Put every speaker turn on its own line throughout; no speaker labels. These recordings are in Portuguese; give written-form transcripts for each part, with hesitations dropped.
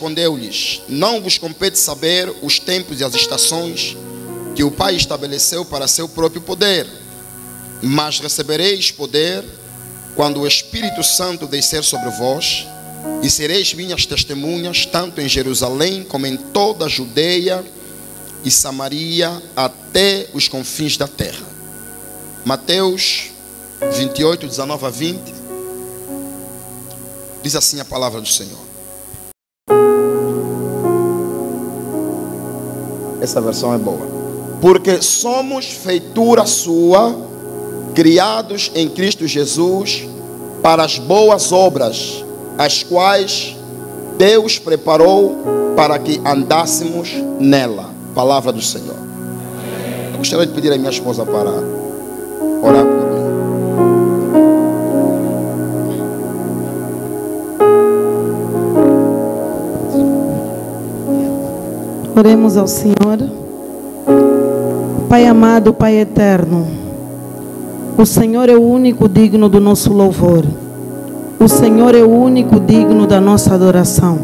respondeu-lhes: não vos compete saber os tempos e as estações que o Pai estabeleceu para seu próprio poder, mas recebereis poder quando o Espírito Santo descer sobre vós, e sereis minhas testemunhas, tanto em Jerusalém como em toda a Judeia e Samaria, até os confins da terra. Mateus 28, 19 a 20. Diz assim a palavra do Senhor. Essa versão é boa. Porque somos feitura sua, criados em Cristo Jesus, para as boas obras, as quais Deus preparou para que andássemos nela. Palavra do Senhor. Eu gostaria de pedir à minha esposa para orar por mim.
Oremos ao Senhor. Pai amado, Pai eterno, o Senhor é o único digno do nosso louvor. O Senhor é o único digno da nossa adoração.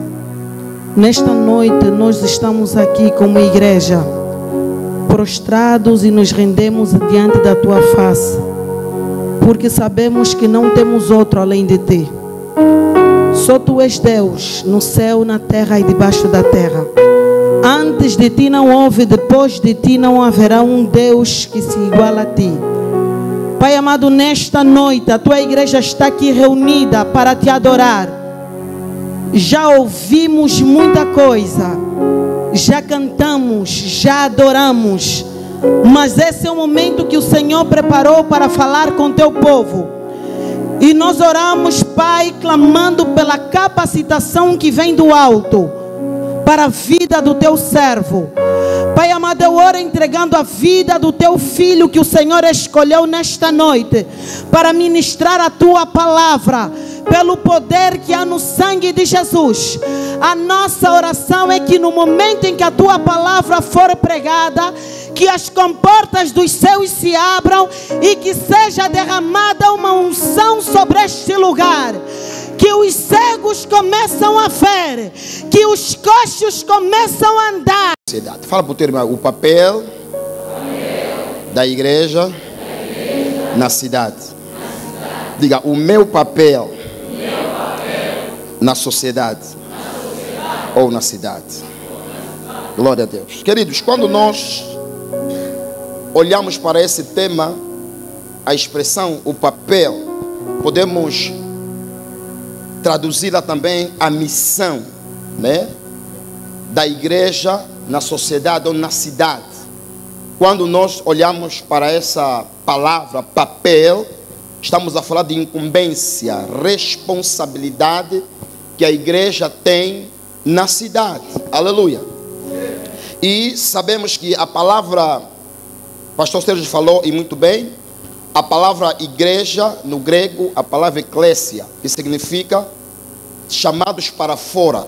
Nesta noite nós estamos aqui como igreja, prostrados e nos rendemos diante da Tua face, porque sabemos que não temos outro além de Ti. Só Tu és Deus, no céu, na terra e debaixo da terra. Antes de Ti não houve, depois de Ti não haverá um Deus que se iguala a Ti. Pai amado, nesta noite a Tua igreja está aqui reunida para Te adorar. Já ouvimos muita coisa, já cantamos, já adoramos, mas esse é o momento que o Senhor preparou para falar com Teu povo. E nós oramos, Pai, clamando pela capacitação que vem do alto para a vida do Teu servo. Pai amado, eu oro entregando a vida do Teu filho que o Senhor escolheu nesta noite para ministrar a Tua palavra, pelo poder que há no sangue de Jesus. A nossa oração é que no momento em que a Tua palavra for pregada, que as comportas dos céus se abram e que seja derramada uma unção sobre este lugar. Que os cegos começam a ver, que os coxos começam a andar.
Fala para o teu irmão, o papel da igreja na cidade. Diga, o meu papel na sociedade ou na cidade. Glória a Deus. Queridos, quando nós olhamos para esse tema, a expressão, o papel, podemos traduzida também a missão, né, da igreja na sociedade ou na cidade. Quando nós olhamos para essa palavra papel, estamos a falar de incumbência, responsabilidade que a igreja tem na cidade. Aleluia. E sabemos que a palavra, pastor Sérgio falou e muito bem, a palavra igreja no grego, a palavra eclésia, que significa chamados para fora.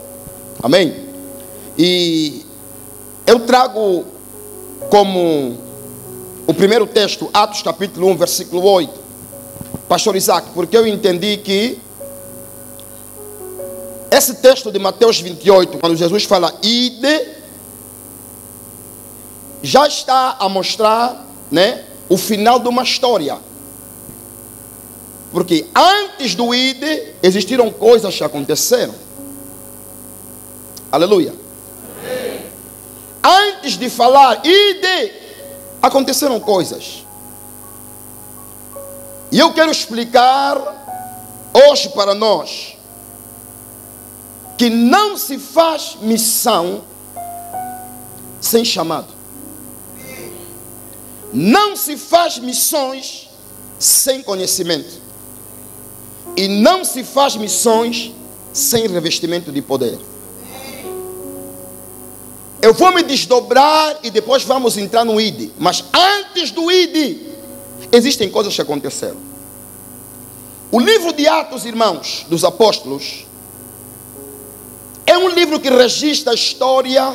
Amém? E eu trago como o primeiro texto, Atos capítulo 1, versículo 8, pastor Isaac, porque eu entendi que esse texto de Mateus 28, quando Jesus fala ide, já está a mostrar, né, o final de uma história. Porque antes do ide, existiram coisas que aconteceram. Aleluia. Amém. Antes de falar ide, aconteceram coisas. E eu quero explicar hoje para nós que não se faz missão sem chamado. Não se faz missões sem conhecimento. E não se faz missões sem revestimento de poder. Eu vou me desdobrar e depois vamos entrar no ID. Mas antes do ID, existem coisas que aconteceram. O livro de Atos, irmãos, dos apóstolos, é um livro que registra a história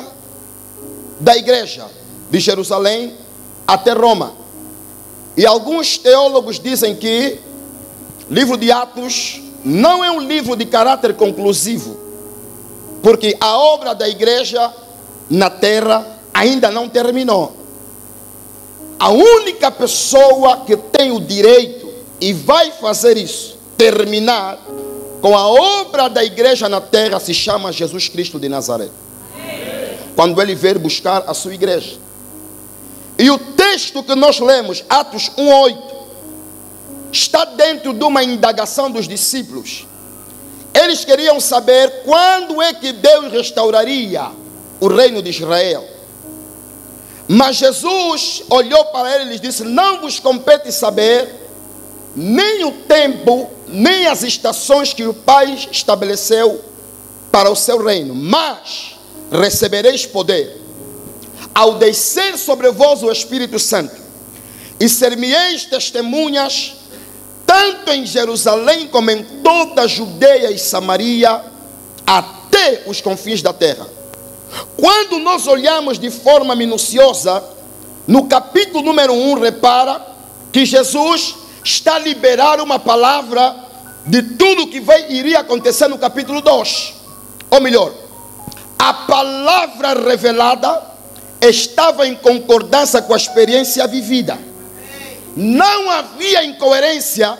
da igreja de Jerusalém até Roma. E alguns teólogos dizem que o livro de Atos não é um livro de caráter conclusivo, Porque a obra da igreja na terra ainda não terminou. A única pessoa que tem o direito e vai fazer isso, terminar com a obra da igreja na terra, se chama Jesus Cristo de Nazaré. Quando ele vier buscar a sua igreja. E o texto que nós lemos, Atos 1:8, está dentro de uma indagação dos discípulos. Eles queriam saber quando é que Deus restauraria o reino de Israel. Mas Jesus olhou para eles e disse: não vos compete saber nem o tempo, nem as estações que o Pai estabeleceu para o seu reino, mas recebereis poder ao descer sobre vós o Espírito Santo, e ser-me-eis testemunhas tanto em Jerusalém como em toda a Judeia e Samaria, até os confins da terra. Quando nós olhamos de forma minuciosa, no capítulo número 1, repara que Jesus está a liberar uma palavra de tudo que iria acontecer no capítulo 2. Ou melhor, a palavra revelada estava em concordância com a experiência vivida. Não havia incoerência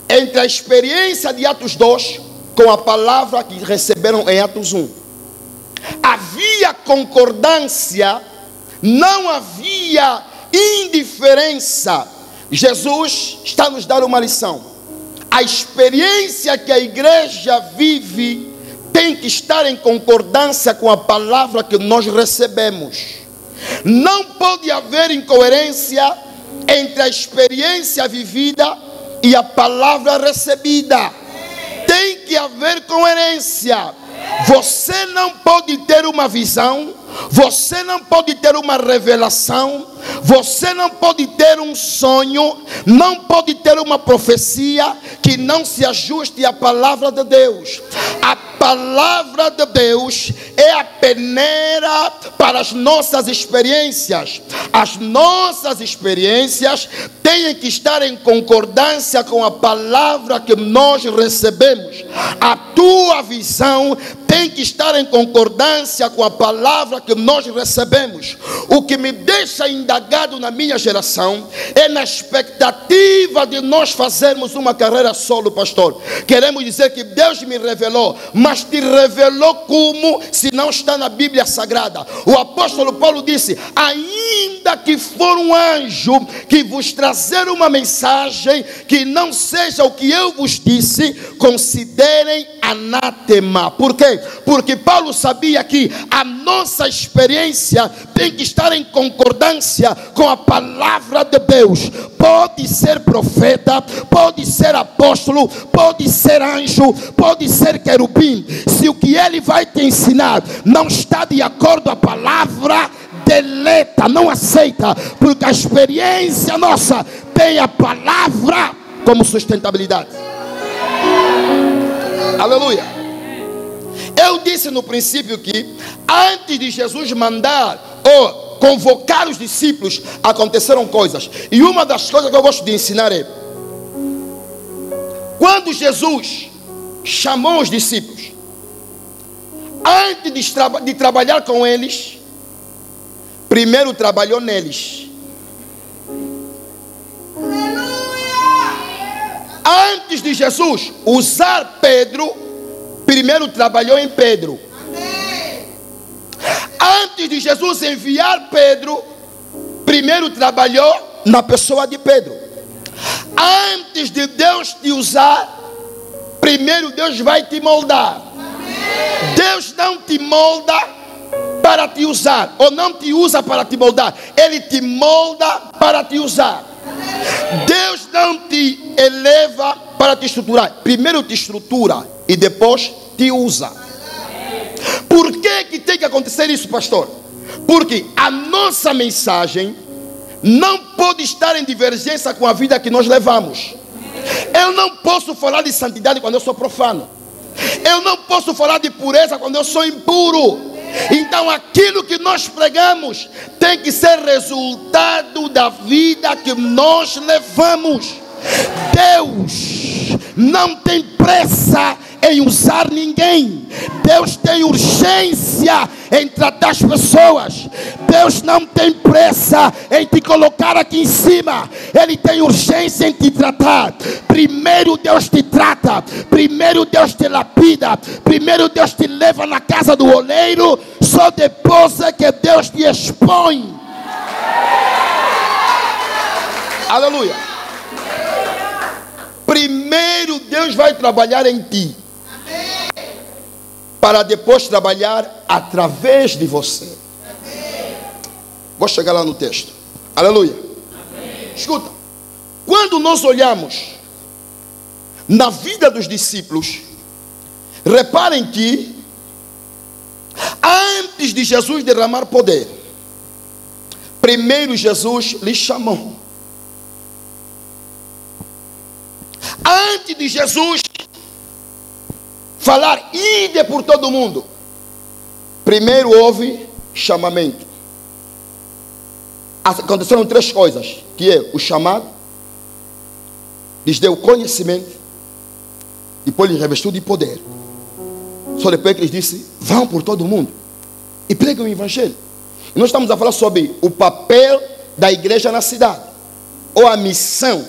entre a experiência de Atos 2 com a palavra que receberam em Atos 1. Havia concordância, não havia indiferença. Jesus está nos dando uma lição. A experiência que a igreja vive tem que estar em concordância com a palavra que nós recebemos. Não pode haver incoerência entre a experiência vivida e a palavra recebida. Tem que haver coerência. Você não pode ter uma visão, você não pode ter uma revelação, você não pode ter um sonho, não pode ter uma profecia que não se ajuste à palavra de Deus. A palavra de Deus é a peneira para as nossas experiências. As nossas experiências têm que estar em concordância com a palavra que nós recebemos. A tua visão tem que estar em concordância com a palavra que nós recebemos. O que me deixa indagado na minha geração é na expectativa de nós fazermos uma carreira solo, pastor. Queremos dizer que Deus me revelou, mas te revelou como? Se não está na Bíblia Sagrada. O apóstolo Paulo disse: ainda que for um anjo que vos trazer uma mensagem que não seja o que eu vos disse, considerem anátema. Por quê? Porque Paulo sabia que a nossa experiência tem que estar em concordância com a palavra de Deus. Pode ser profeta, pode ser apóstolo, pode ser anjo, pode ser querubim. Se o que ele vai te ensinar não está de acordo com a palavra, deleta, não aceita, porque a experiência nossa tem a palavra como sustentabilidade. Aleluia. Eu disse no princípio que antes de Jesus mandar ou convocar os discípulos, aconteceram coisas. E uma das coisas que eu gosto de ensinar é: quando Jesus chamou os discípulos, antes de trabalhar com eles, primeiro trabalhou neles. Antes de Jesus usar Pedro, primeiro trabalhou em Pedro. Antes de Jesus enviar Pedro, primeiro trabalhou na pessoa de Pedro. Antes de Deus te usar, primeiro Deus vai te moldar. Deus não te molda para te usar, ou não te usa para te moldar. Ele te molda para te usar. Deus não te eleva para te estruturar. Primeiro te estrutura e depois te usa. Por que tem que acontecer isso, pastor? Porque a nossa mensagem não pode estar em divergência com a vida que nós levamos. Eu não posso falar de santidade quando eu sou profano. Eu não posso falar de pureza quando eu sou impuro. Então aquilo que nós pregamos tem que ser resultado da vida que nós levamos. Deus não tem pressa em usar ninguém. Deus tem urgência em tratar as pessoas. Deus não tem pressa em te colocar aqui em cima. Ele tem urgência em te tratar. Primeiro Deus te trata. Primeiro Deus te lapida. Primeiro Deus te leva na casa do oleiro. Só depois é que Deus te expõe. Aleluia. Primeiro Deus vai trabalhar em ti, para depois trabalhar através de você. Vou chegar lá no texto. Aleluia. Escuta. Quando nós olhamos na vida dos discípulos, reparem que antes de Jesus derramar poder, primeiro Jesus lhes chamou. Antes de Jesus falar, ide por todo mundo, primeiro houve chamamento. Aconteceram três coisas, que é o chamado, lhes deu conhecimento, depois lhes revestiu de poder. Só depois que lhes disse, vão por todo mundo e pregam o evangelho. E nós estamos a falar sobre o papel da igreja na cidade, ou a missão.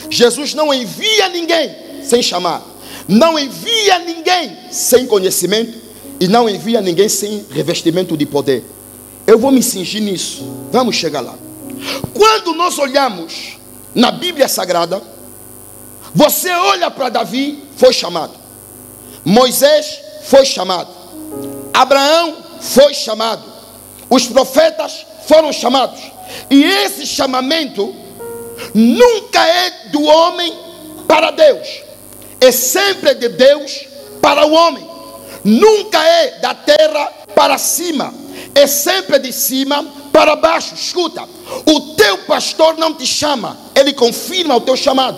Jesus não envia ninguém sem chamar, não envia ninguém sem conhecimento e não envia ninguém sem revestimento de poder. Eu vou me cingir nisso, vamos chegar lá. Quando nós olhamos na Bíblia Sagrada, você olha para Davi, foi chamado. Moisés foi chamado. Abraão foi chamado. Os profetas foram chamados. E esse chamamento nunca é do homem para Deus, é sempre de Deus para o homem. Nunca é da terra para cima, é sempre de cima para baixo. Escuta, o teu pastor não te chama, ele confirma o teu chamado.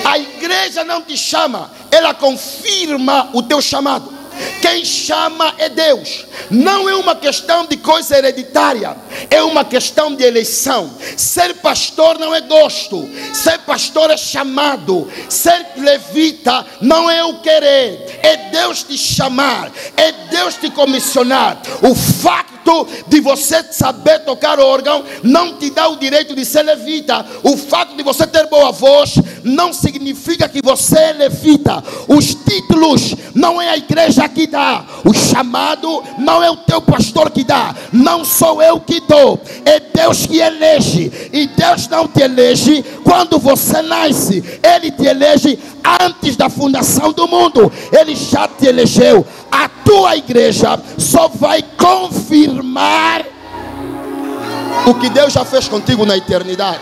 A igreja não te chama, ela confirma o teu chamado. Quem chama é Deus. Não é uma questão de coisa hereditária, é uma questão de eleição. Ser pastor não é gosto, ser pastor é chamado. Ser levita não é o querer, é Deus te chamar, é Deus te comissionar. O facto de você saber tocar órgão não te dá o direito de ser levita. O fato de você ter boa voz não significa que você é levita. Os títulos não é a igreja que dá, o chamado não é o teu pastor que dá, não sou eu que dou, é Deus que elege. E Deus não te elege quando você nasce, Ele te elege antes da fundação do mundo. Ele já te elegeu. A tua igreja só vai confirmar o que Deus já fez contigo na eternidade.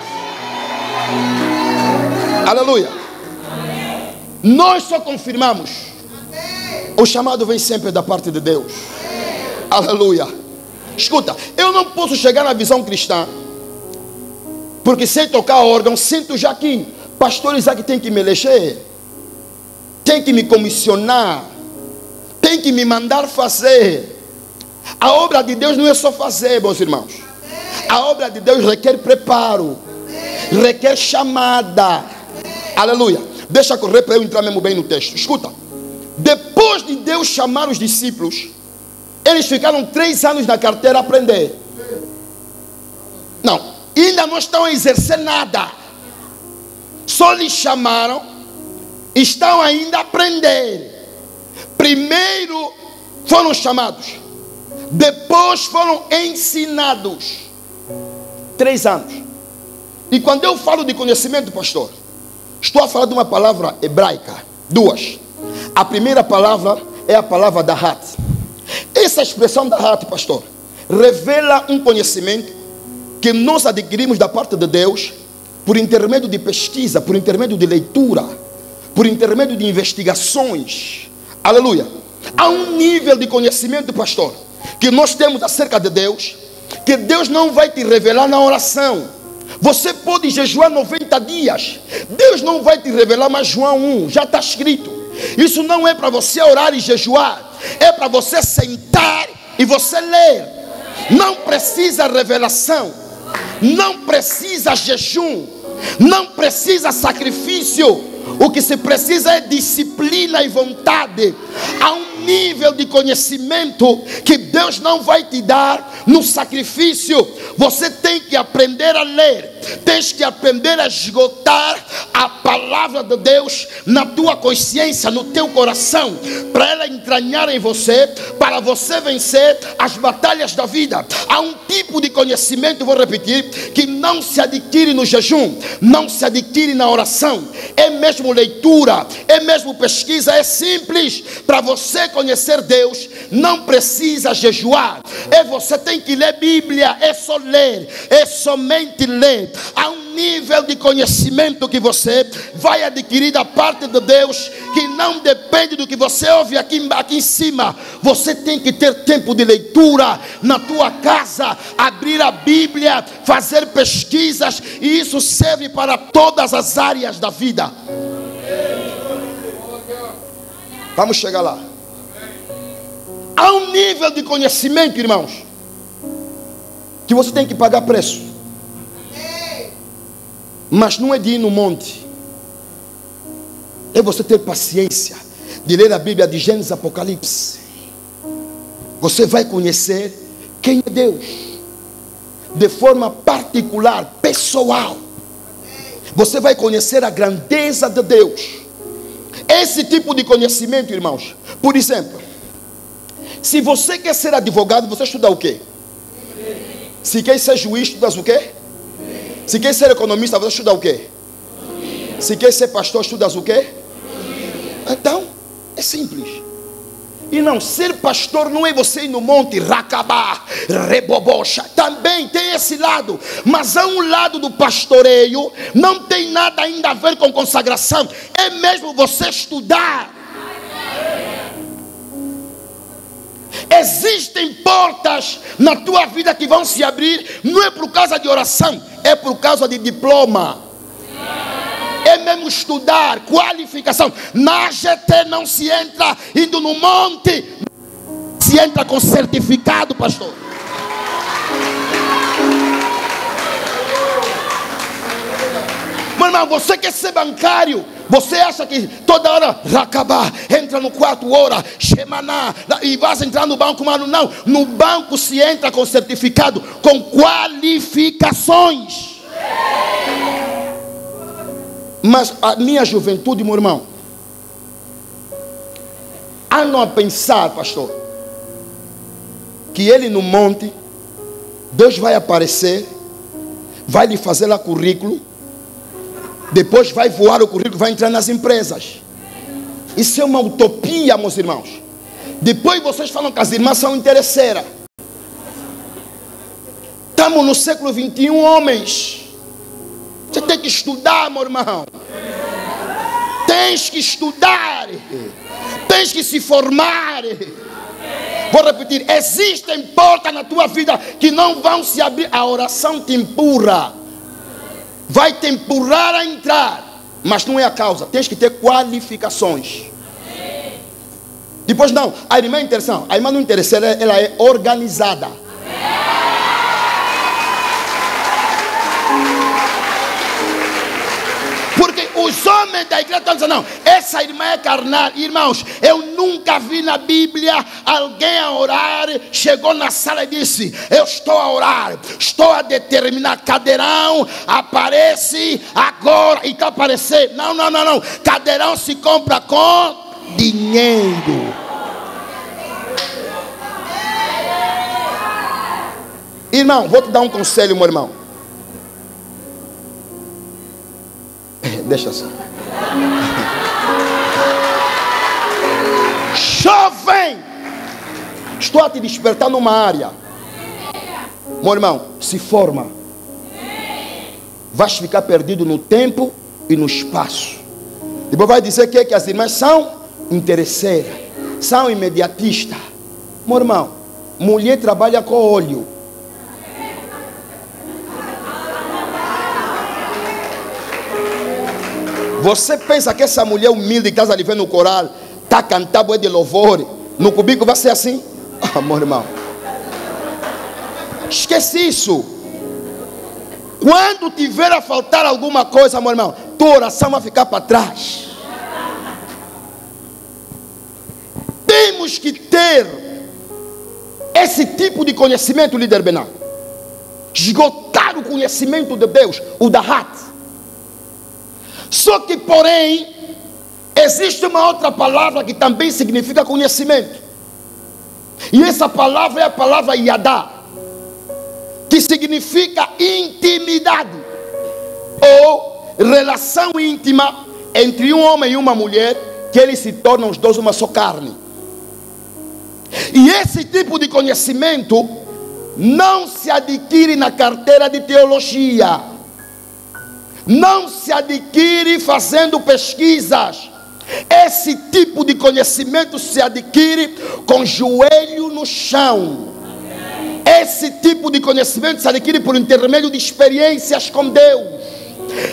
Aleluia. Nós só confirmamos. O chamado vem sempre da parte de Deus. Aleluia. Escuta, eu não posso chegar na visão cristã porque sei tocar órgão, sinto já que pastor Isaac tem que me eleger, tem que me comissionar, tem que me mandar fazer. A obra de Deus não é só fazer, meus irmãos. A obra de Deus requer preparo, requer chamada. Aleluia. Deixa correr para eu entrar mesmo bem no texto. Escuta, depois de Deus chamar os discípulos, eles ficaram 3 anos na carteira a aprender. Não, ainda não estão a exercer nada. Só lhes chamaram, estão ainda a aprender. Primeiro foram chamados, depois foram ensinados. 3 anos. E quando eu falo de conhecimento, pastor, estou a falar de uma palavra hebraica, 2. A primeira palavra é a palavra dahat. Essa expressão dahat, pastor, revela um conhecimento que nós adquirimos da parte de Deus por intermédio de pesquisa, por intermédio de leitura, por intermédio de investigações. Aleluia. Há um nível de conhecimento, pastor, que nós temos acerca de Deus, que Deus não vai te revelar na oração. Você pode jejuar 90 dias, Deus não vai te revelar, mas João 1, já está escrito. Isso não é para você orar e jejuar, é para você sentar e você ler. Não precisa revelação, não precisa jejum, não precisa sacrifício. O que se precisa é disciplina e vontade. Há um nível de conhecimento que Deus não vai te dar no sacrifício. Você tem que aprender a ler, tens que aprender a esgotar a palavra de Deus na tua consciência, no teu coração, para ela entranhar em você, para você vencer as batalhas da vida. Há um tipo de conhecimento, vou repetir, que não se adquire no jejum, não se adquire na oração, é mesmo leitura, é mesmo pesquisa, é simples. Para você conhecer Deus, não precisa jejuar, você tem que ler Bíblia, é só ler, é somente ler. Há um nível de conhecimento que você vai adquirir da parte de Deus, que não depende do que você ouve aqui em cima. Você tem que ter tempo de leitura na tua casa, abrir a Bíblia, fazer pesquisas, e isso serve para todas as áreas da vida. Vamos chegar lá. Há um nível de conhecimento, irmãos, que você tem que pagar preço. Mas não é de ir no monte, é você ter paciência de ler a Bíblia de Gênesis, Apocalipse. Você vai conhecer quem é Deus de forma particular, pessoal. Você vai conhecer a grandeza de Deus. Esse tipo de conhecimento, irmãos, por exemplo, se você quer ser advogado, você estuda o quê? Se quer ser juiz, estudas o quê? Se quer ser economista, você estuda o quê? Se quer ser pastor, estudas o quê? Então, é simples. E não, ser pastor não é você ir no monte, racabá, rebobocha. Também tem esse lado. Mas há um lado do pastoreio, não tem nada ainda a ver com consagração. É mesmo você estudar. Existem portas na tua vida que vão se abrir, não é por causa de oração, é por causa de diploma. É mesmo estudar, qualificação. Na GT não se entra indo no monte, se entra com certificado, pastor. Meu irmão, você quer ser bancário? Você acha que toda hora Racabá, entra no quarto, ora, Shemaná, e vas entrar no banco, mano? Não, no banco se entra com certificado, com qualificações. Mas a minha juventude, meu irmão, andam a pensar, pastor, que ele no monte, Deus vai aparecer, vai lhe fazer lá currículo, depois vai voar o currículo, vai entrar nas empresas. Isso é uma utopia, meus irmãos. Depois vocês falam que as irmãs são interesseiras. Estamos no século 21, homens. Você tem que estudar, meu irmão. Tens que estudar. Tens que se formar. Vou repetir, existem portas na tua vida que não vão se abrir. A oração te empurra, vai te empurrar a entrar, mas não é a causa. Tens que ter qualificações. Depois não, a irmã é interessante. A irmã não interessa, ela é organizada. Porque os homens da igreja estão dizendo, não, essa irmã é carnal. Irmãos, eu nunca vi na Bíblia alguém a orar, chegou na sala e disse, eu estou a orar, estou a determinar, cadeirão, aparece agora, e está aparecendo. Não, não, não, não, cadeirão se compra com dinheiro. Irmão, vou te dar um conselho, meu irmão. Deixa assim. Jovem, estou a te despertar numa área. Meu irmão, se forma. Vais ficar perdido no tempo e no espaço. Depois vai dizer que as irmãs são interesseiras, são imediatistas. Meu irmão, mulher trabalha com óleo. Você pensa que essa mulher humilde que está ali vendo no coral, está cantando é de louvor, no cubículo vai ser assim? Ah, meu irmão, esquece isso. Quando tiver a faltar alguma coisa, meu irmão, tua oração vai ficar para trás. temos que ter esse tipo de conhecimento, líder Bená. Esgotar o conhecimento de Deus, o Dahat. Só que, porém, existe uma outra palavra que também significa conhecimento. E essa palavra é a palavra Yadá, que significa intimidade, ou relação íntima entre um homem e uma mulher, que eles se tornam os dois uma só carne. E esse tipo de conhecimento não se adquire na carteira de teologia, não se adquire fazendo pesquisas. Esse tipo de conhecimento se adquire com joelho no chão. Esse tipo de conhecimento se adquire por intermédio de experiências com Deus.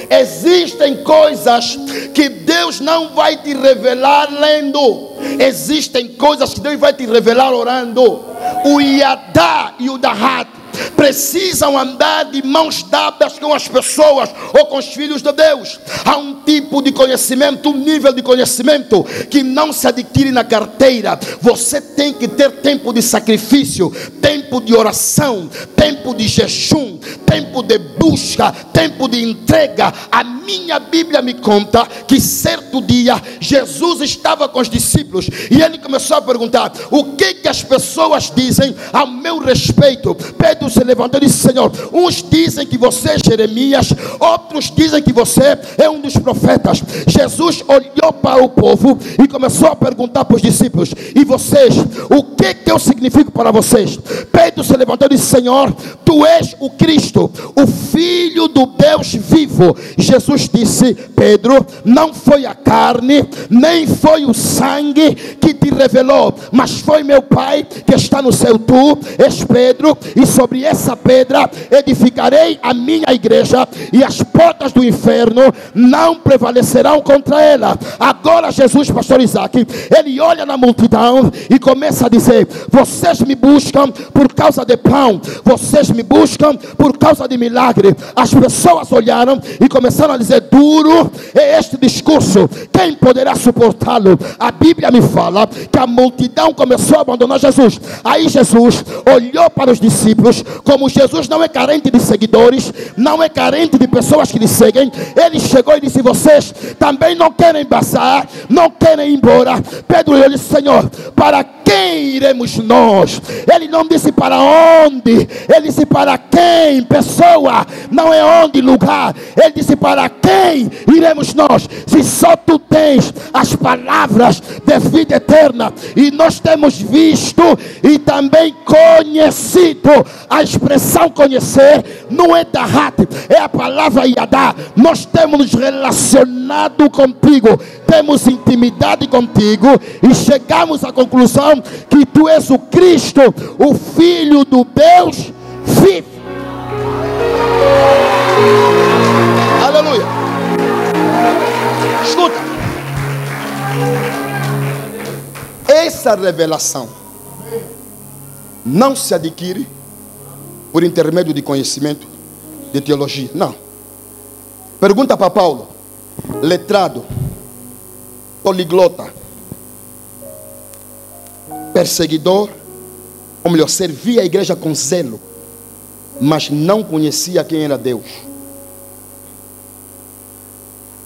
Existem coisas que Deus não vai te revelar lendo. Existem coisas que Deus vai te revelar orando. O Yadá e o Dahat precisam andar de mãos dadas com as pessoas ou com os filhos de Deus. Há um tipo de conhecimento, um nível de conhecimento que não se adquire na carteira. Você tem que ter tempo de sacrifício, tempo de oração, tempo de jejum, tempo de busca, tempo de entrega. A minha Bíblia me conta que certo dia Jesus estava com os discípulos e ele começou a perguntar: o que as pessoas dizem ao meu respeito? Pedro se levantou e disse: Senhor, uns dizem que você é Jeremias, outros dizem que você é um dos profetas. Jesus olhou para o povo e começou a perguntar para os discípulos: e vocês, o que eu significo para vocês? Pedro se levantou e disse: Senhor, tu és o Cristo, o Filho do Deus vivo. Jesus disse: Pedro, não foi a carne, nem foi o sangue que te revelou, mas foi meu Pai que está no céu. Tu és Pedro, e sobre essa pedra edificarei a minha igreja, e as portas do inferno não prevalecerão contra ela. Agora Jesus, pastor Isaac, ele olha na multidão e começa a dizer: vocês me buscam por causa de pão, vocês me buscam por causa de milagre. As pessoas olharam e começaram a dizer: duro é este discurso, quem poderá suportá-lo? A Bíblia me fala que a multidão começou a abandonar Jesus. Aí Jesus olhou para os discípulos. Como Jesus não é carente de seguidores, não é carente de pessoas que lhe seguem, ele chegou e disse: vocês também não querem passar, não querem ir embora? Pedro olhou e disse: Senhor, para quem iremos nós? Ele não disse para onde, ele disse para quem. Pessoa, não é onde, lugar. Ele disse: para quem iremos nós? Se só tu tens as palavras de vida eterna. E nós temos visto e também conhecido. A expressão conhecer não é Dahat, é a palavra Yadá. Nós temos nos relacionado contigo, temos intimidade contigo e chegamos à conclusão que tu és o Cristo, o Filho do Deus vivo. Aleluia. Escuta, essa revelação não se adquire por intermédio de conhecimento de teologia, não. Pergunta para Paulo, letrado, poliglota, perseguidor, ou melhor, servia a igreja com zelo, mas não conhecia quem era Deus.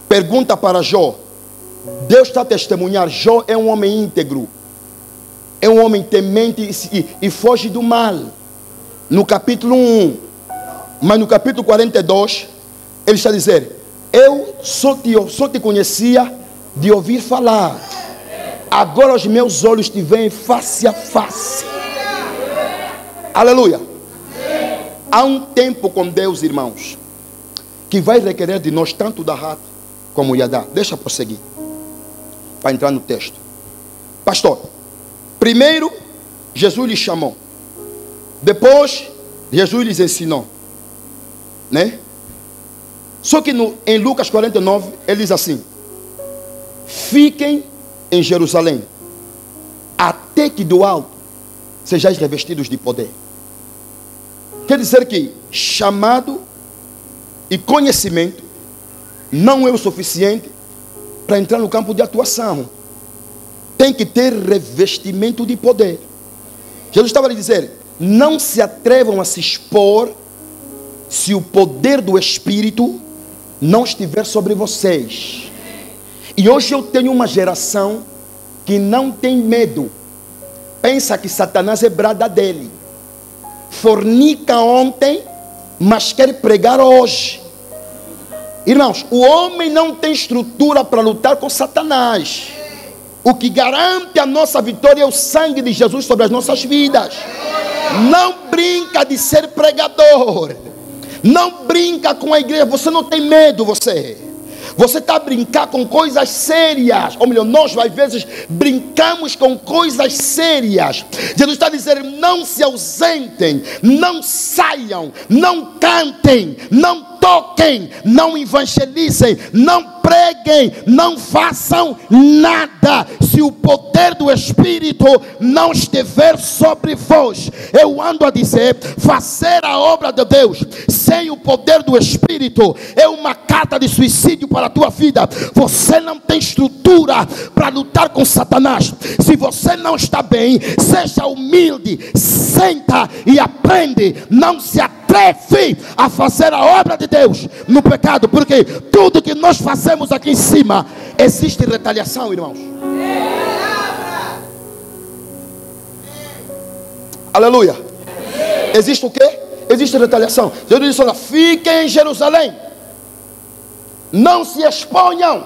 Pergunta para Jó. Deus está a testemunhar: Jó é um homem íntegro, é um homem temente e foge do mal. No capítulo 1, mas no capítulo 42, ele está a dizer: eu só te conhecia de ouvir falar, agora os meus olhos te veem face a face. Aleluia. Há um tempo com Deus, irmãos, que vai requerer de nós tanto Dahat como Yadá. Deixa eu prosseguir para entrar no texto. Pastor, primeiro Jesus lhes chamou, depois Jesus lhes ensinou, né? Só que em Lucas 49 ele diz assim: fiquem em Jerusalém até que do alto sejais revestidos de poder. Quer dizer que chamado e conhecimento não é o suficiente para entrar no campo de atuação. tem que ter revestimento de poder. Jesus estava a dizer: não se atrevam a se expor se o poder do Espírito não estiver sobre vocês. E hoje eu tenho uma geração que não tem medo. Pensa que Satanás é brada dele. Fornica ontem, mas quer pregar hoje. Irmãos, o homem não tem estrutura para lutar com Satanás. O que garante a nossa vitória é o sangue de Jesus sobre as nossas vidas. Não brinca de ser pregador. Não brinca com a igreja. Você não tem medo, você está a brincar com coisas sérias. Ou melhor, nós às vezes brincamos com coisas sérias. Jesus está a dizer: não se ausentem, não saiam, não cantem, não toquem, não evangelizem, não preguem, não façam nada se o poder do Espírito não estiver sobre vós. Eu ando a dizer: fazer a obra de Deus sem o poder do Espírito é uma carta de suicídio para a tua vida. Você não tem estrutura para lutar com Satanás. Se você não está bem, seja humilde, senta e aprende. Não se atreve a fazer a obra de Deus no pecado, porque tudo que nós fazemos aqui em cima, existe retaliação, irmãos. Aleluia. Existe o quê? Existe retaliação. Jesus disse: olha, fiquem em Jerusalém, não se exponham.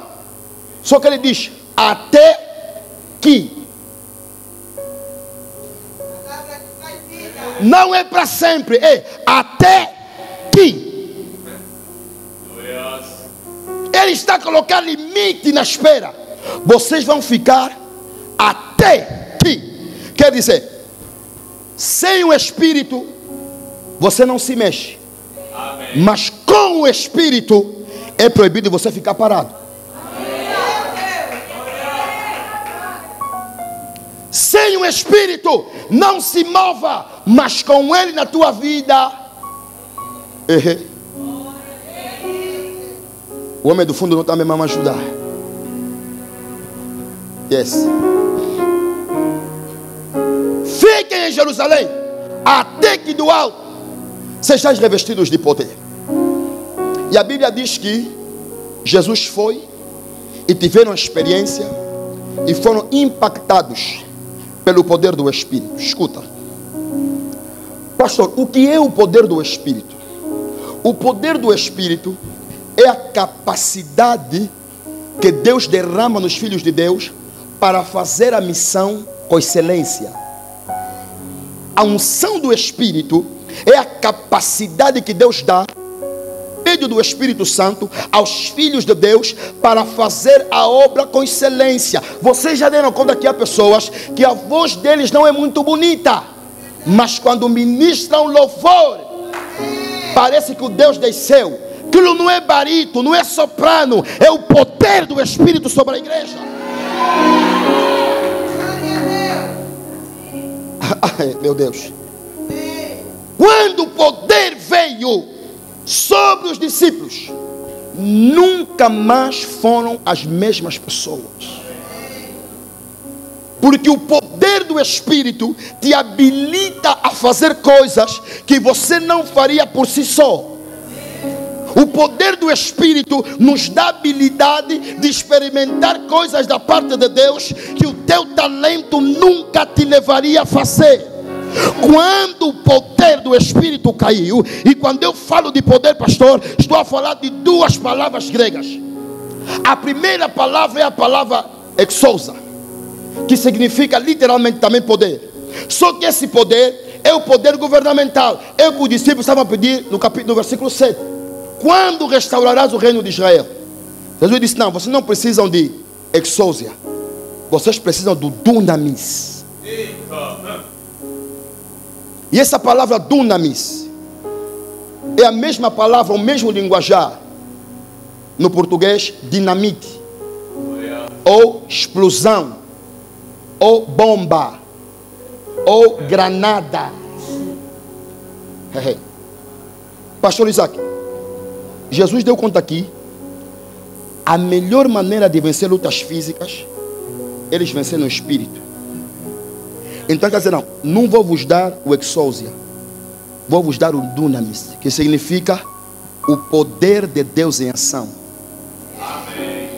Só que ele diz: até que. Não é para sempre, é até que. Ele está a colocar limite na espera. Vocês vão ficar até que. Quer dizer, sem o Espírito você não se mexe. Amém. Mas com o Espírito é proibido você ficar parado. Sem o Espírito não se mova, mas com ele na tua vida. O homem do fundo não está mesmo a me ajudar. Yes. Fiquem em Jerusalém até que do alto sejais revestidos de poder. E a Bíblia diz que Jesus foi e tiveram experiência e foram impactados pelo poder do Espírito. Escuta, pastor, o que é o poder do Espírito? O poder do Espírito é a capacidade que Deus derrama nos filhos de Deus para fazer a missão com excelência. A unção do Espírito é a capacidade que Deus dá, meio do Espírito Santo, aos filhos de Deus para fazer a obra com excelência. Vocês já deram conta que há pessoas que a voz deles não é muito bonita, mas quando ministram louvor, parece que o Deus desceu. Aquilo não é barito, não é soprano, é o poder do Espírito sobre a igreja. Ai, meu Deus. Quando o poder veio sobre os discípulos, nunca mais foram as mesmas pessoas. Porque o poder do Espírito te habilita a fazer coisas que você não faria por si só. O poder do Espírito nos dá habilidade de experimentar coisas da parte de Deus que o teu talento nunca te levaria a fazer. Quando o poder do Espírito caiu, e quando eu falo de poder, pastor, estou a falar de duas palavras gregas. A primeira palavra é a palavra exousa, que significa literalmente também poder. Só que esse poder é o poder governamental. É o que os discípulos estavam a pedir no versículo 7. Quando restaurarás o reino de Israel? Jesus disse: não, vocês não precisam de exousia, vocês precisam do dunamis. E essa palavra dunamis é a mesma palavra, o mesmo linguajar no português: dinamite, ou explosão, ou bomba, ou granada. Pastor Isaac, Jesus deu conta aqui: a melhor maneira de vencer lutas físicas eles venceram no espírito. Então quer dizer, não vou vos dar o exousia, vou vos dar o dunamis, que significa o poder de Deus em ação.
Amém.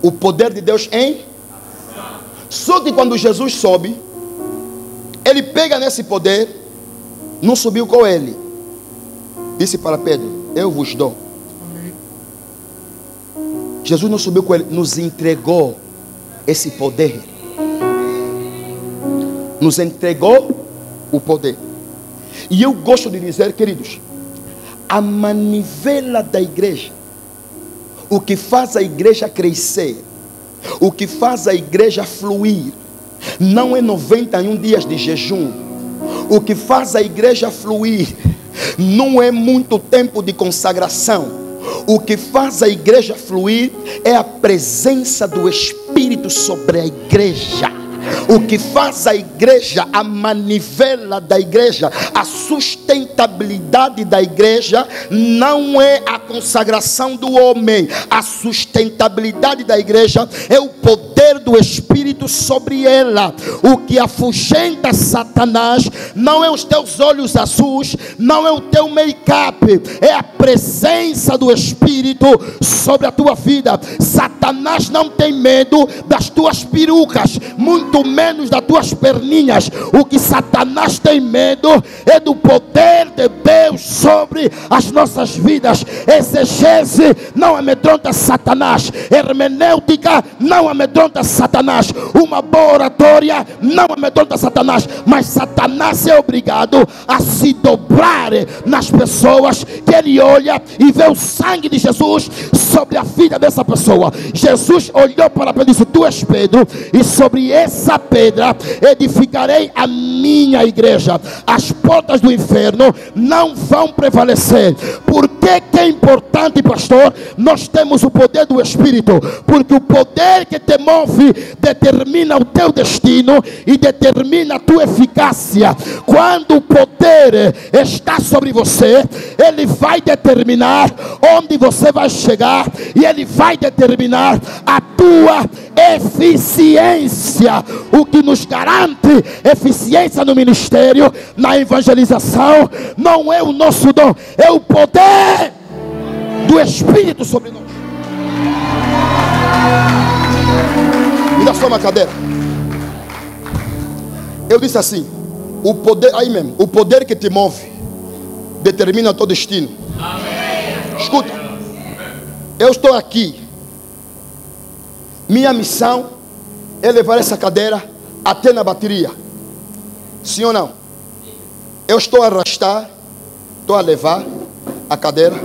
O poder de Deus em ação. Só que quando Jesus sobe, ele pega nesse poder, não subiu com ele. Disse para Pedro: eu vos dou. Jesus não subiu com ele, nos entregou esse poder. Nos entregou o poder. E eu gosto de dizer, queridos, a manivela da igreja, o que faz a igreja crescer, o que faz a igreja fluir, não é 91 dias de jejum. O que faz a igreja fluir não é muito tempo de consagração. O que faz a igreja fluir é a presença do Espírito sobre a igreja. O que faz a igreja, a manivela da igreja, a sustentabilidade da igreja, não é a consagração do homem. A sustentabilidade da igreja é o poder do Espírito sobre ela. O que afugenta Satanás não é os teus olhos azuis, não é o teu make-up, é a presença do Espírito sobre a tua vida. Satanás não tem medo das tuas perucas, muito menos das tuas perninhas. O que Satanás tem medo é do poder de Deus sobre as nossas vidas. Exegese não amedronta Satanás, hermenêutica não amedronta Satanás, uma boa oratória não amedronta Satanás, mas Satanás é obrigado a se dobrar nas pessoas que ele olha e vê o sangue de Jesus sobre a vida dessa pessoa. Jesus olhou para Pedro e disse: tu és Pedro, e sobre essa pedra edificarei a minha igreja. As portas do inferno não vão prevalecer. Por que é importante, pastor? Nós temos o poder do Espírito, porque o poder que te move determina o teu destino e determina a tua eficácia. Quando o poder está sobre você, ele vai determinar onde você vai chegar e ele vai determinar a tua eficiência. O que nos garante eficiência no ministério, na evangelização, não é o nosso dom, é o poder do Espírito sobre nós. Me dá só uma cadeira. Eu disse assim: o poder, aí mesmo, o poder que te move determina o teu destino. Amém. Escuta, eu estou aqui, minha missão é levar essa cadeira até na bateria. Sim ou não? Eu estou a arrastar, estou a levar a cadeira.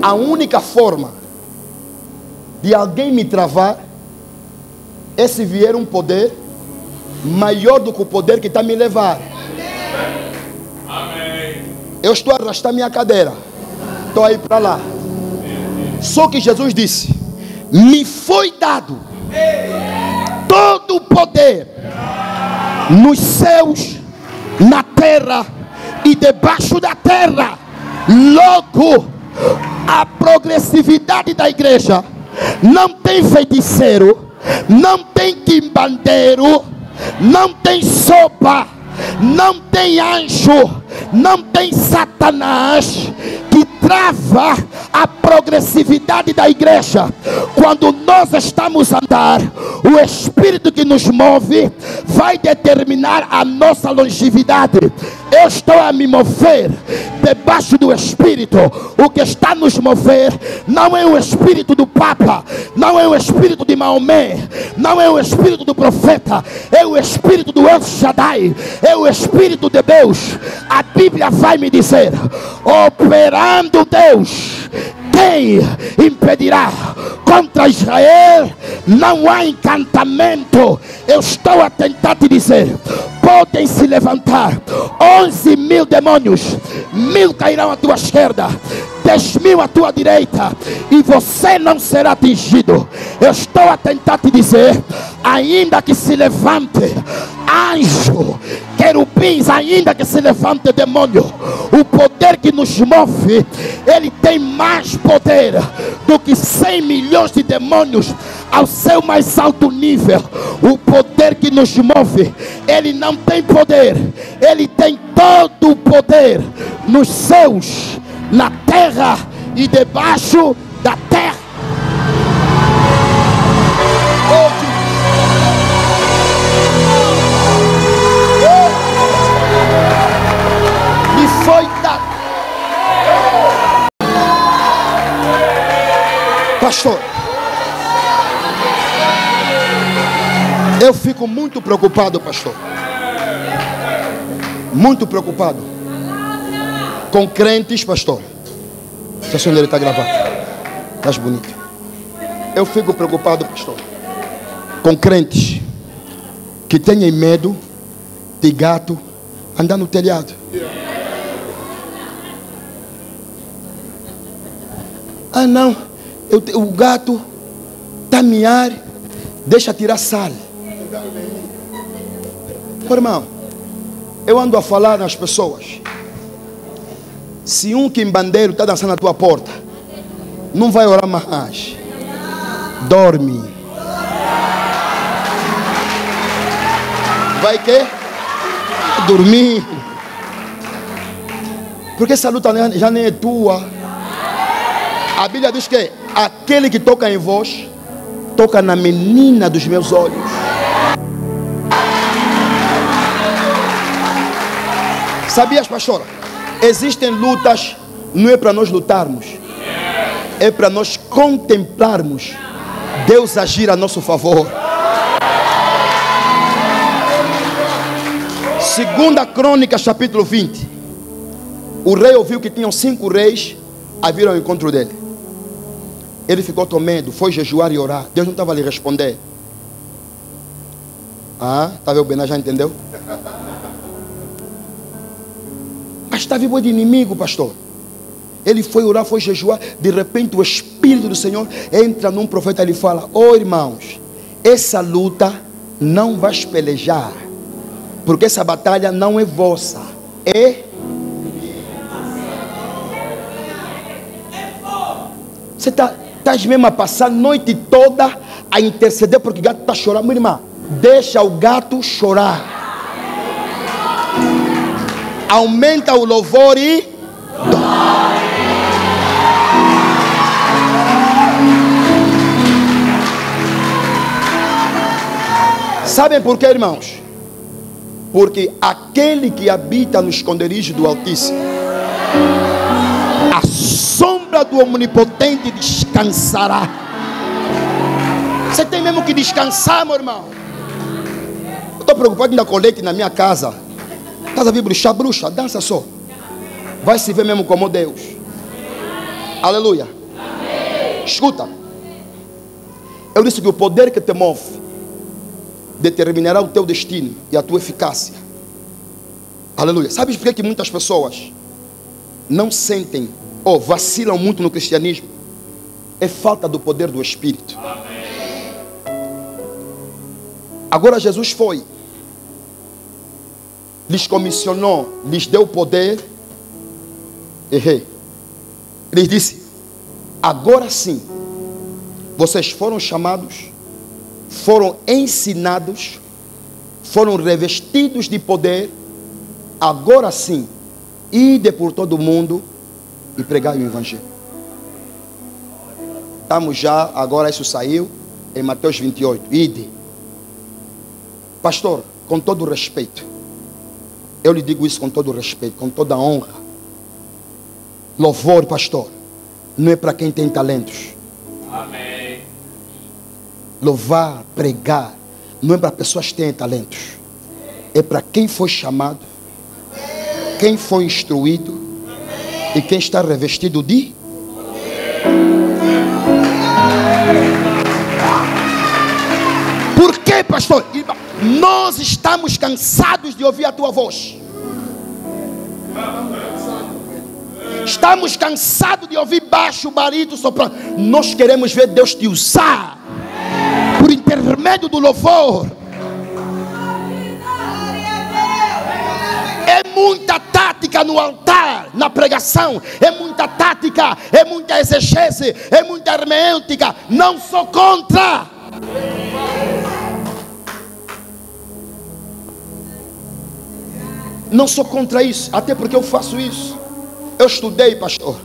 A única forma de alguém me travar é se vier um poder maior do que o poder que está a me levar. Amém. Eu estou a arrastar minha cadeira, estou a ir para lá. Só que Jesus disse: me foi dado todo o poder nos céus, na terra e debaixo da terra. Logo, a progressividade da igreja não tem feiticeiro, não tem quimbandeiro, não tem sopa, não tem anjo, não tem Satanás que trava a progressividade da igreja. Quando nós estamos a andar, o Espírito que nos move vai determinar a nossa longevidade. Eu estou a me mover debaixo do Espírito. O que está a nos mover não é o Espírito do Papa, não é o Espírito de Maomé, não é o Espírito do profeta, é o Espírito do El Shaddai, é o Espírito de Deus. A Bíblia vai me dizer: operando Deus, quem impedirá? Contra Israel não há encantamento. Eu estou a tentar te dizer: podem se levantar 11 mil demônios, 1000 cairão à tua esquerda, 10.000 à tua direita e você não será atingido. Eu estou a tentar te dizer, ainda que se levante anjo, querubins, ainda que se levante demônio, o poder que nos move, ele tem mais poder do que 100 milhões de demônios ao seu mais alto nível. O poder que nos move, ele não tem poder, ele tem todo o poder nos céus, na terra e debaixo da terra. Me foi dado. Pastor, eu fico muito preocupado, pastor. Muito preocupado com crentes, pastor. Se a senhora está gravando, estás bonito. Eu fico preocupado, pastor, com crentes que têm medo de gato andar no telhado. Ah, não, o gato está a miar, deixa tirar sal. Meu irmão, eu ando a falar nas pessoas. Se um quimbandeiro está dançando na tua porta, não vai orar mais. Dorme. Vai quê? Dormir. Porque essa luta já nem é tua. A Bíblia diz que aquele que toca em vós, toca na menina dos meus olhos. Sabias, pastora? Existem lutas, não é para nós lutarmos, é para nós contemplarmos Deus agir a nosso favor. Segunda Crônicas, capítulo 20. O rei ouviu que tinham 5 reis a vir ao encontro dele. Ele ficou com medo, foi jejuar e orar. Deus não estava a lhe responder. Ah, está vendo? O Bená já entendeu? Mas está vivo de inimigo, pastor. Ele foi orar, foi jejuar. De repente o Espírito do Senhor entra num profeta e ele fala: oh irmãos, essa luta não vai pelejar, porque essa batalha não é vossa, você está mesmo a passar a noite toda a interceder porque o gato está chorando. Minha irmã, deixa o gato chorar. Aumenta o louvor e sabem por quê, irmãos? Porque aquele que habita no esconderijo do Altíssimo, a sombra do Onipotente descansará. Você tem mesmo que descansar, meu irmão. Eu estou preocupado ainda com leite na minha casa. Casa vir bruxa, dança só. Vai se ver mesmo como Deus. Aleluia. Escuta. Eu disse que o poder que te move determinará o teu destino e a tua eficácia. Aleluia. Sabes por que muitas pessoas não sentem ou vacilam muito no cristianismo? É falta do poder do Espírito. Agora Jesus foi, lhes comissionou, lhes deu poder. Ele disse: agora sim, vocês foram chamados, foram ensinados, foram revestidos de poder. Agora sim, ide por todo o mundo e pregai o Evangelho. Estamos já, agora isso saiu em Mateus 28. Ide. Pastor, com todo o respeito, eu lhe digo isso com todo o respeito, com toda a honra. Louvor, pastor, não é para quem tem talentos.
Amém.
Louvar, pregar, não é para pessoas que têm talentos. É para quem foi chamado, quem foi instruído e quem está revestido de. Por quê, pastor? Nós estamos cansados de ouvir a tua voz. Estamos cansados de ouvir baixo, barito, soprano. Nós queremos ver Deus te usar por intermédio do louvor. É muita tática no altar, na pregação. É muita tática, é muita exegese, é muita hermenêutica. Não sou contra. Não sou contra isso, até porque eu faço isso. Eu estudei, pastor.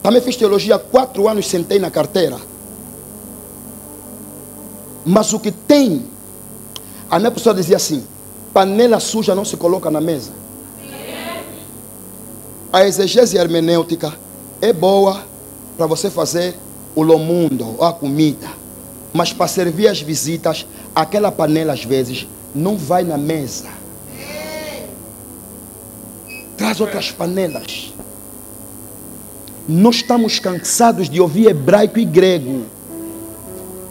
Também fiz teologia 4 anos, sentei na carteira. Mas o que tem, a minha pessoa dizia assim: panela suja não se coloca na mesa. A exegese hermenêutica é boa para você fazer o lomundo, a comida. Mas para servir as visitas, aquela panela às vezes não vai na mesa. Traz outras panelas. Nós estamos cansados de ouvir hebraico e grego.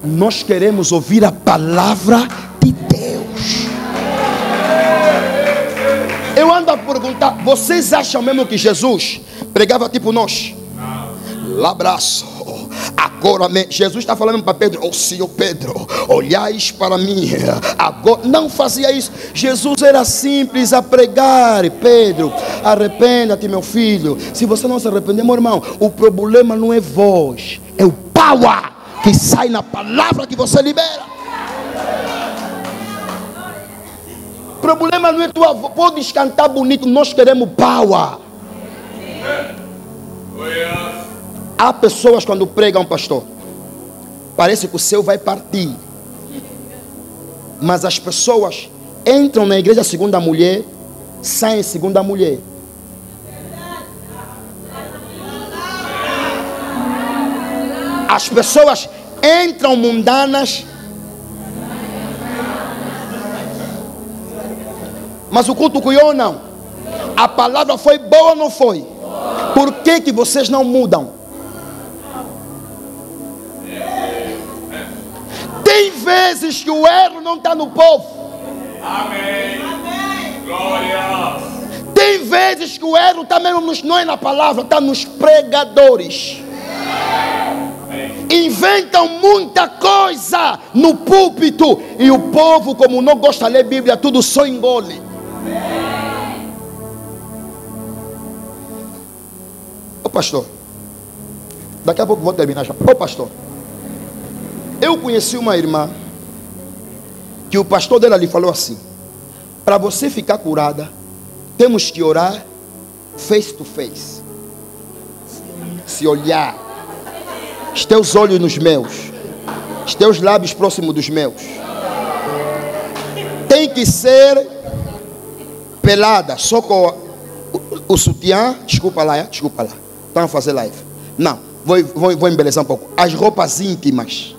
Nós queremos ouvir a palavra de Deus. Eu ando a perguntar: vocês acham mesmo que Jesus pregava tipo nós? Labraço. Agora, Jesus está falando para Pedro: oh Senhor Pedro, olhais para mim. Agora, não fazia isso. Jesus era simples a pregar: Pedro, arrependa-te, meu filho. Se você não se arrepender, meu irmão, o problema não é voz, é o power que sai na palavra que você libera. O problema não é tua voz. Podes cantar bonito, nós queremos power. Há pessoas quando pregam, pastor, parece que o céu vai partir. Mas as pessoas entram na igreja segunda mulher, saem segunda mulher. As pessoas entram mundanas, mas o culto cuiou não. A palavra foi boa ou não foi? Por que vocês não mudam? Tem vezes que o erro não está no povo.
Amém. Glória.
Tem vezes que o erro está mesmo não é na palavra, está nos pregadores. Inventam muita coisa no púlpito e o povo, como não gosta de ler Bíblia, tudo só engole. Ô pastor, daqui a pouco vou terminar já. Ô pastor, eu conheci uma irmã que o pastor dela lhe falou assim: para você ficar curada, temos que orar face to face. Se olhar, os teus olhos nos meus, os teus lábios próximos dos meus. Tem que ser pelada, só com o sutiã. Desculpa lá. Estão a fazer live. Não, vou embelezar um pouco. As roupas íntimas.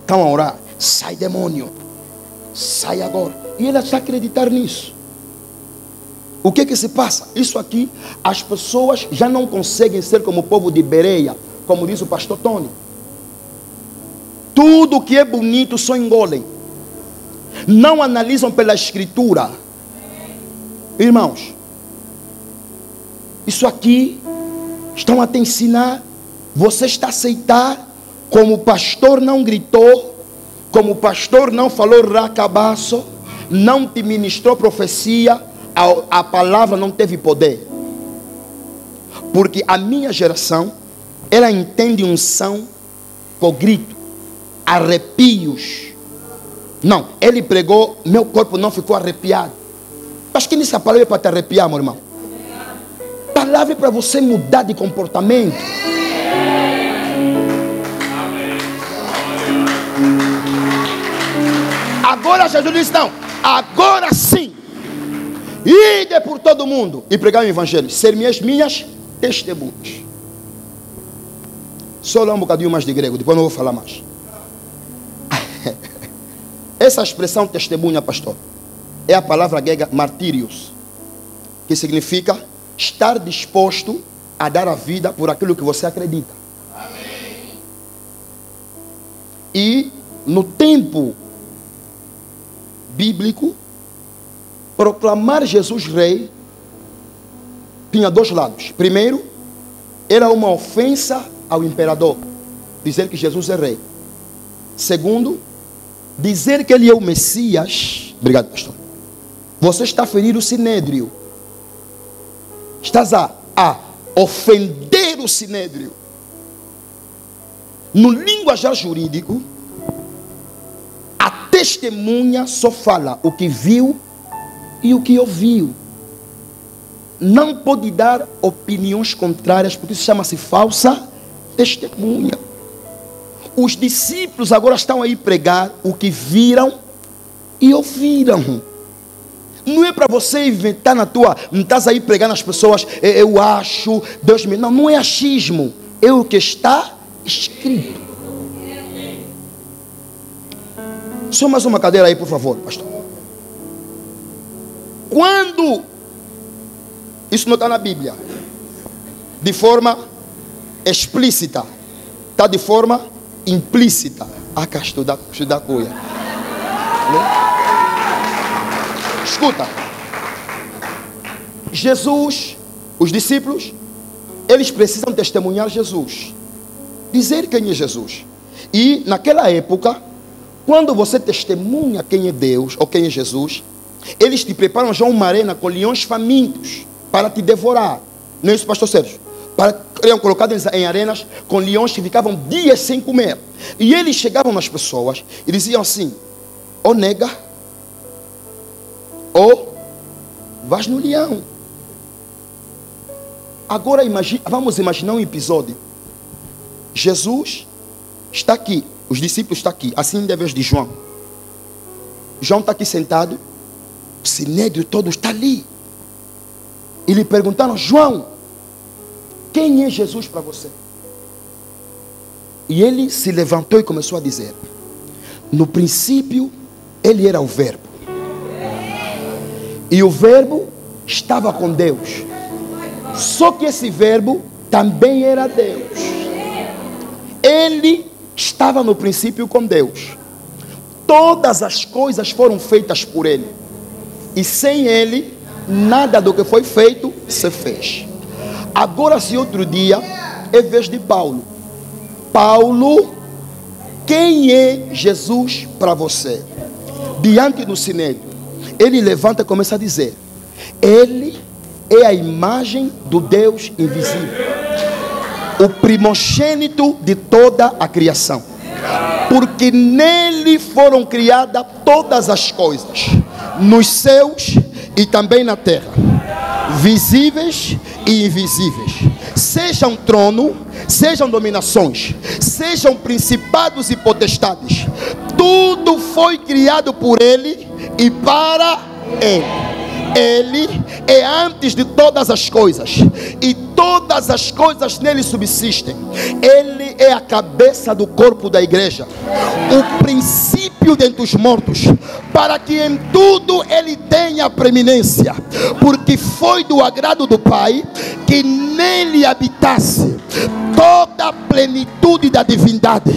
Estão a orar. Sai demônio, sai agora. E ela está a acreditar nisso. O que se passa? Isso aqui, as pessoas já não conseguem ser como o povo de Bereia, como diz o pastor Tony. Tudo que é bonito só engolem. Não analisam pela escritura. Irmãos, isso aqui estão a te ensinar. Você está a aceitar. Como o pastor não gritou, como o pastor não falou racabaço, não te ministrou profecia, a palavra não teve poder. Porque a minha geração, ela entende unção com grito, arrepios. Não, ele pregou, meu corpo não ficou arrepiado. Acho que nessa palavra é para te arrepiar, meu irmão. Palavra é para você mudar de comportamento. Agora Jesus disse: não, agora sim, ide por todo mundo e pregar o evangelho, ser minhas testemunhas. Só lá um bocadinho mais de grego, depois não vou falar mais. Essa expressão testemunha, pastor, é a palavra grega martírios, que significa estar disposto a dar a vida por aquilo que você acredita. Amém. E no tempo bíblico, proclamar Jesus rei tinha dois lados. Primeiro, era uma ofensa ao imperador dizer que Jesus é rei. Segundo, dizer que ele é o Messias. Obrigado, pastor. Você está a ferir o sinédrio. Estás a ofender o sinédrio. No linguajar jurídico, a testemunha só fala o que viu e o que ouviu. Não pode dar opiniões contrárias, porque isso chama-se falsa testemunha. Os discípulos agora estão aí pregar o que viram e ouviram. Não é para você inventar na tua... Não estás aí pregando as pessoas, eu acho, Deus me... Não, não é achismo. É o que está escrito. Só mais uma cadeira aí, por favor, pastor. Quando... Isso não está na Bíblia. De forma explícita. Está de forma implícita. Ah, cá estudar coisa. Escuta. Jesus, os discípulos, eles precisam testemunhar Jesus. Dizer quem é Jesus. E naquela época, quando você testemunha quem é Deus ou quem é Jesus, eles te preparam já uma arena com leões famintos para te devorar. Não é isso, pastor Sérgio? Eram colocados em arenas com leões que ficavam dias sem comer. E eles chegavam nas pessoas e diziam assim: ou nega, ou vais no leão. Agora vamos imaginar um episódio. Jesus está aqui, os discípulos estão aqui, assim da vez de João. João está aqui sentado, o sinédrio todo está ali. E lhe perguntaram: João, quem é Jesus para você? E ele se levantou e começou a dizer: no princípio ele era o verbo, e o verbo estava com Deus. Só que esse verbo também era Deus. Ele estava no princípio com Deus. Todas as coisas foram feitas por ele, e sem ele nada do que foi feito se fez. Agora, se outro dia é vez de Paulo. Paulo, quem é Jesus para você? Diante do sinédrio, ele levanta e começa a dizer: ele é a imagem do Deus invisível, o primogênito de toda a criação, porque nele foram criadas todas as coisas, nos céus e também na terra, visíveis e invisíveis, sejam trono, sejam dominações, sejam principados e potestades. Tudo foi criado por ele e para ele. Ele é antes de todas as coisas, e todas as coisas nele subsistem. Ele é a cabeça do corpo da igreja, o princípio dentre os mortos, para que em tudo ele tenha preeminência, porque foi do agrado do Pai que nele habitasse toda a plenitude da divindade.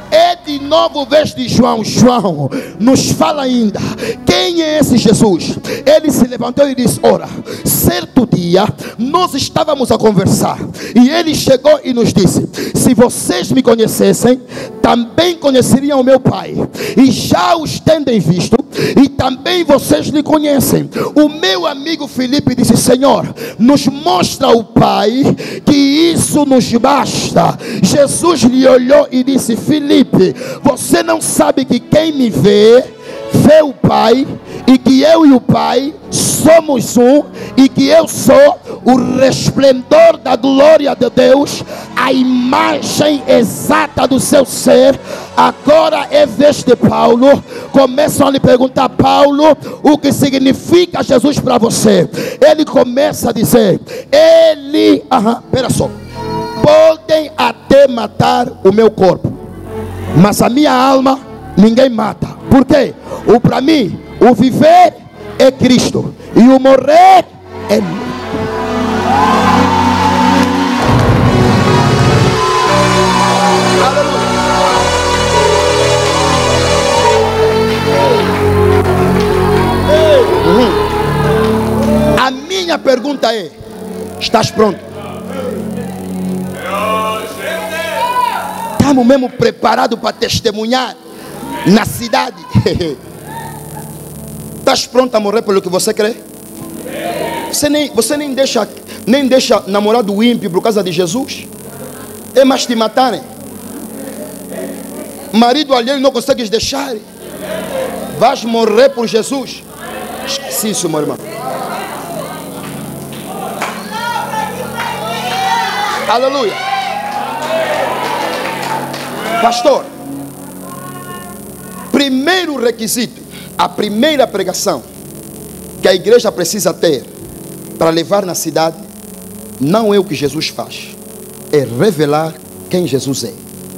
É de novo vez de João. João nos fala ainda: quem é esse Jesus? Ele se levantou e disse: ora, certo dia nós estávamos a conversar, e ele chegou e nos disse: se vocês me conhecessem, também conheceriam o meu Pai, e já os tendem visto, e também vocês lhe conhecem. O meu amigo Filipe disse: Senhor, nos mostra o Pai, que isso nos basta. Jesus lhe olhou e disse: Filipe, você não sabe que quem me vê, vê o Pai, e que eu e o Pai somos um, e que eu sou o resplendor da glória de Deus, a imagem exata do seu ser. Agora é vez de Paulo. Começam a lhe perguntar: Paulo, o que significa Jesus para você? Ele começa a dizer: espera só, podem até matar o meu corpo, mas a minha alma ninguém mata. Por quê? Para mim, o viver é Cristo, e o morrer é lucro. A minha pergunta é: Estás pronto? Estamos mesmo preparados para testemunhar na cidade. Estás pronto a morrer pelo que você crê? Você nem deixa namorado ímpio por causa de Jesus? É mais te matarem. Marido alheio não consegues deixar. Vais morrer por Jesus. Esqueci isso, meu irmão. Aleluia. Pastor, primeiro requisito, a primeira pregação que a igreja precisa ter para levar na cidade, não é o que Jesus faz, é revelar quem Jesus é.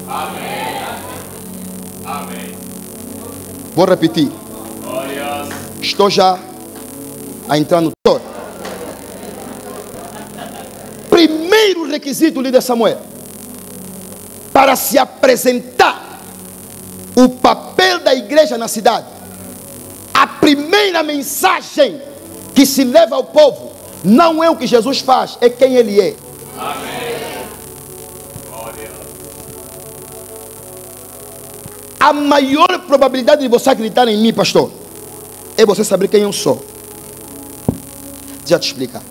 Amém. Amém.
Vou repetir. Estou já a entrar no todo. Primeiro requisito, líder Samuel, para se apresentar o papel da igreja na cidade, a primeira mensagem que se leva ao povo não é o que Jesus faz, é quem Ele é.
Amém. Glória.
A maior probabilidade de você acreditar em mim, pastor, é você saber quem eu sou. Já te explicar.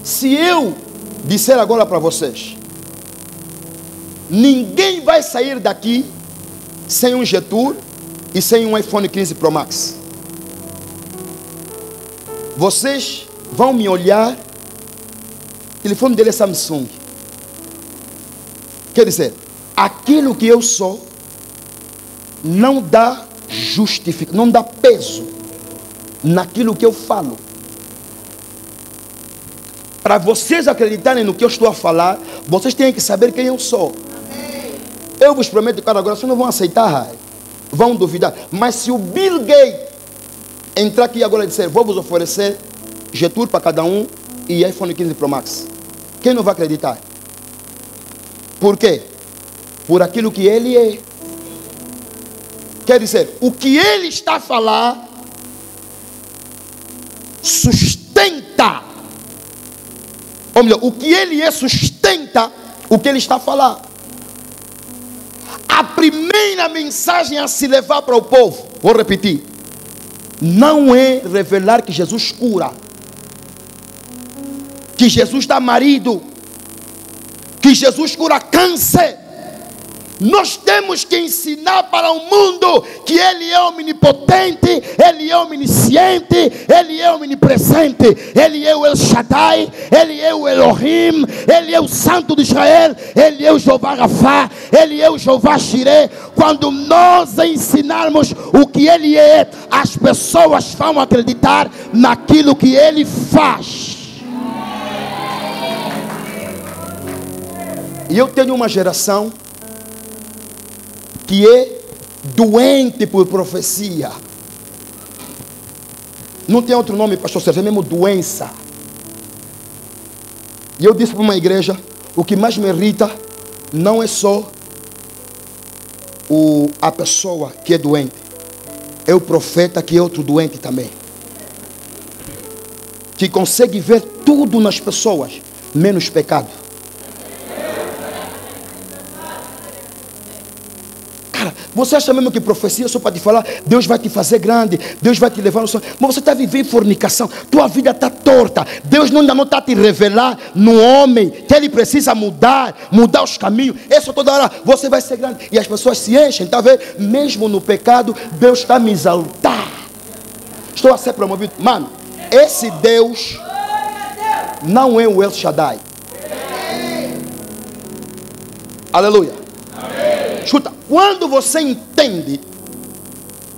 Se eu disser agora para vocês, ninguém vai sair daqui sem um Getur e sem um iPhone 15 Pro Max. Vocês vão me olhar, o telefone dele é Samsung. Quer dizer, aquilo que eu sou não dá justificação, não dá peso naquilo que eu falo. Para vocês acreditarem no que eu estou a falar, vocês têm que saber quem eu sou. Eu vos prometo que agora vocês não vão aceitar, vão duvidar. Mas se o Bill Gates entrar aqui agora e disser, vou vos oferecer Getur para cada um e iPhone 15 Pro Max, quem não vai acreditar? Por quê? Por aquilo que ele é. Quer dizer, o que ele está a falar sustenta, ou melhor, o que ele é sustenta o que ele está a falar. A primeira mensagem a se levar para o povo, vou repetir, não é revelar que Jesus cura, que Jesus dá marido, que Jesus cura câncer. Nós temos que ensinar para o mundo que Ele é omnipotente, Ele é omnisciente, Ele é omnipresente, Ele é o El Shaddai, Ele é o Elohim, Ele é o Santo de Israel, Ele é o Jeová Rafá, Ele é o Jeová Shireh. Quando nós ensinarmos o que Ele é, as pessoas vão acreditar naquilo que Ele faz. E eu tenho uma geração que é doente por profecia. Não tem outro nome, pastor Sérgio, é mesmo doença. E eu disse para uma igreja, o que mais me irrita não é só a pessoa que é doente, é o profeta que é outro doente também, que consegue ver tudo nas pessoas, menos pecado. Você acha mesmo que profecia é só para te falar, Deus vai te fazer grande, Deus vai te levar no céu? Mas você está vivendo fornicação, tua vida está torta. Deus ainda não está a te revelar no homem que ele precisa mudar os caminhos. Isso toda hora você vai ser grande. E as pessoas se enchem, está vendo? Mesmo no pecado, Deus está a me exaltar. Estou a ser promovido. Mano, esse Deus não é o El Shaddai. Aleluia. Escuta, quando você entende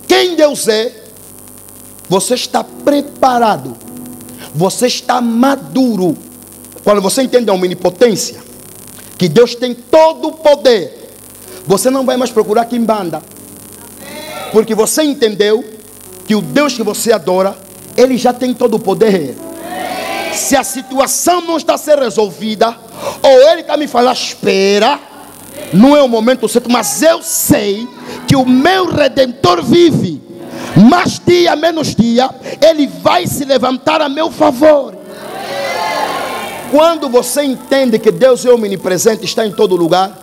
quem Deus é, você está preparado, você está maduro. Quando você entende a omnipotência, que Deus tem todo o poder, você não vai mais procurar quem banda, porque você entendeu que o Deus que você adora, Ele já tem todo o poder. Se a situação não está a ser resolvida, ou Ele está me falando, espera, não é o momento certo, mas eu sei que o meu Redentor vive. Mais dia, menos dia, Ele vai se levantar a meu favor. Quando você entende que Deus é omnipresente, está em todo lugar,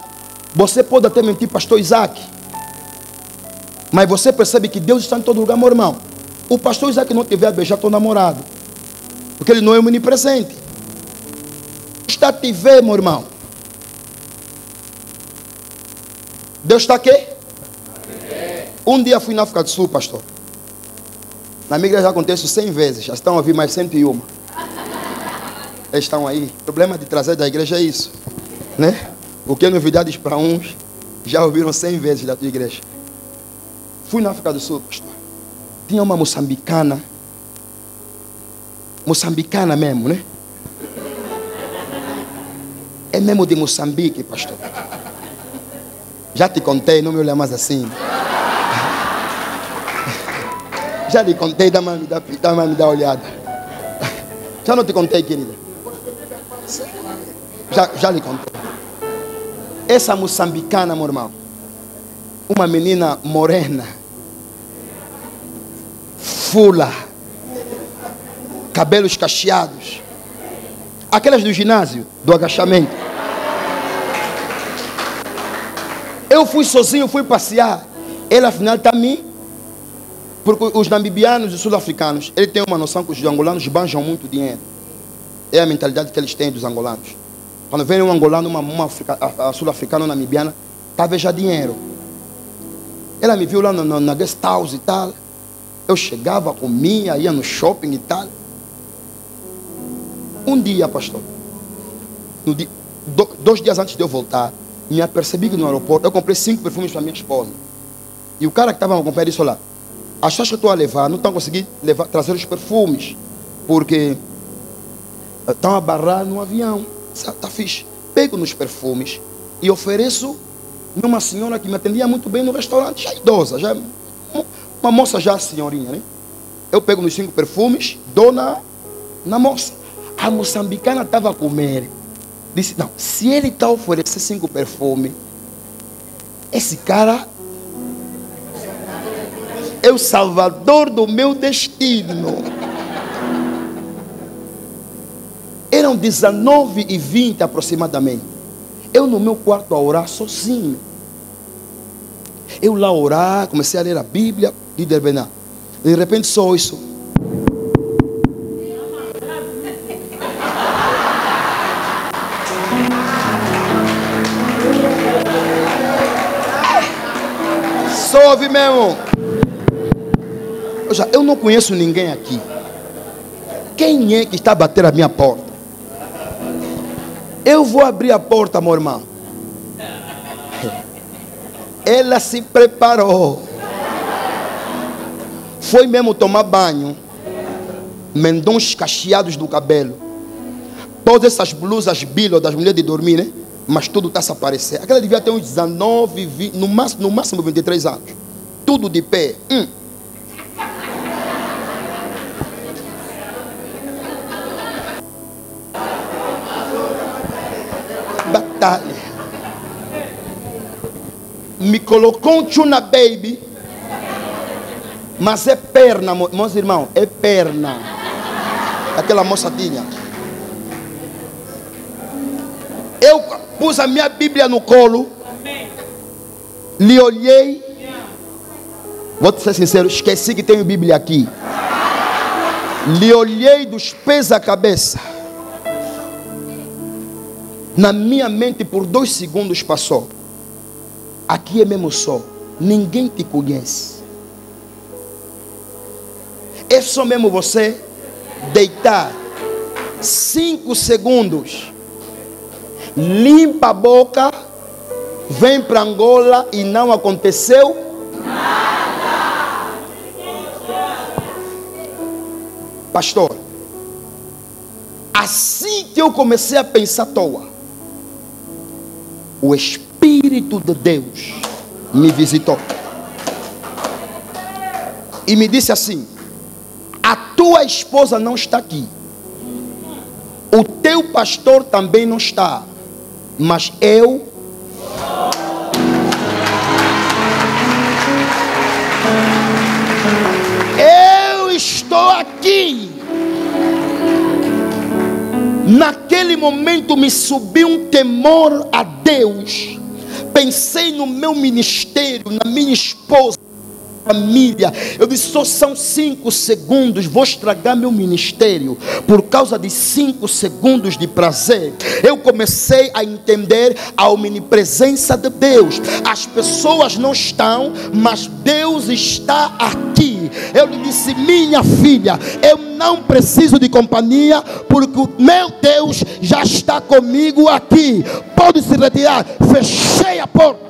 você pode até mentir, pastor Isaac, mas você percebe que Deus está em todo lugar, meu irmão. O pastor Isaac não tiver a beijar teu namorado, porque ele não é omnipresente. Está a te ver, meu irmão. Deus está aqui? Um dia fui na África do Sul, pastor. Na minha igreja acontece 100 vezes, já estão a ouvir mais 101. Eles estão aí. O problema de trazer da igreja é isso, né? O que é novidades para uns, já ouviram 100 vezes da tua igreja. Fui na África do Sul, pastor. Tinha uma moçambicana mesmo, né? É mesmo de Moçambique, pastor. Já te contei, não me olha mais assim. Já lhe contei, dá mais me dá olhada. Já não te contei, querida? Já lhe contei. Essa moçambicana, meu irmão, uma menina morena, fula, cabelos cacheados, aquelas do ginásio, do agachamento. Eu fui sozinho, fui passear. Ele afinal está a mim. Porque os namibianos e os sul-africanos, eles têm uma noção que os angolanos banjam muito dinheiro. É a mentalidade que eles têm dos angolanos. Quando vem um angolano, uma sul-africana ou namibiana, está a ver já dinheiro. Ela me viu lá na guest house e tal. Eu chegava, comia, ia no shopping e tal. Um dia, pastor, 2 dias antes de eu voltar, me apercebi que no aeroporto eu comprei 5 perfumes para minha esposa. E o cara que estava me acompanhando disse: olha, as taxas que eu estou a levar, não estão conseguindo trazer os perfumes, porque estão a barrar no avião. Está fixe. Pego nos perfumes e ofereço numa senhora que me atendia muito bem no restaurante, já idosa, já uma moça já senhorinha, né? Eu pego nos 5 perfumes, dou na moça. A moçambicana estava a comer. Disse: não, se ele está a oferecer 5 perfumes, esse cara é o salvador do meu destino. Eram 19h20 aproximadamente. Eu no meu quarto a orar sozinho. Eu lá orar, comecei a ler a Bíblia, de repente só isso. Só ouvi mesmo. Eu não conheço ninguém aqui. Quem é que está a bater a minha porta? Eu vou abrir a porta, meu irmão. Ela se preparou. Foi mesmo tomar banho. Mendões cacheados do cabelo. Todas essas blusas bilo das mulheres de dormir, né? Mas tudo está a se aparecer. Aquela devia ter uns 19, 20, no máximo 23 anos. Tudo de pé. Batalha. Me colocou um tchuna baby. Mas é perna, meus irmãos, é perna. Aquela moça tinha. Eu pus a minha Bíblia no colo. Lhe olhei. Vou te ser sincero, esqueci que tenho Bíblia aqui. Lhe olhei dos pés à cabeça. Na minha mente por 2 segundos passou: aqui é mesmo só, ninguém te conhece. É só mesmo você deitar 5 segundos, limpa a boca, vem para Angola e não aconteceu nada. Pastor, assim que eu comecei a pensar à toa, o Espírito de Deus me visitou e me disse assim: a tua esposa não está aqui, o teu pastor também não está, mas eu estou aqui. Naquele momento me subiu um temor a Deus. Pensei no meu ministério, na minha esposa, família. Eu disse, só são 5 segundos, vou estragar meu ministério por causa de 5 segundos de prazer. Eu comecei a entender a omnipresença de Deus. As pessoas não estão, mas Deus está aqui. Eu lhe disse, minha filha, eu não preciso de companhia, porque o meu Deus já está comigo aqui. Pode se retirar. Fechei a porta.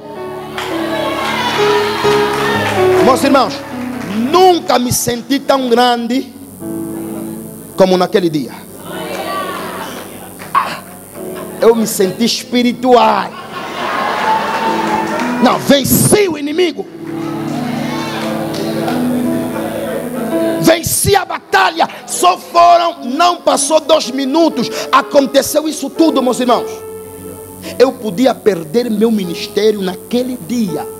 Meus irmãos, nunca me senti tão grande como naquele dia. Eu me senti espiritual. Não, venci o inimigo. Venci a batalha. Só foram, não passou 2 minutos. Aconteceu isso tudo, meus irmãos. Eu podia perder meu ministério naquele dia.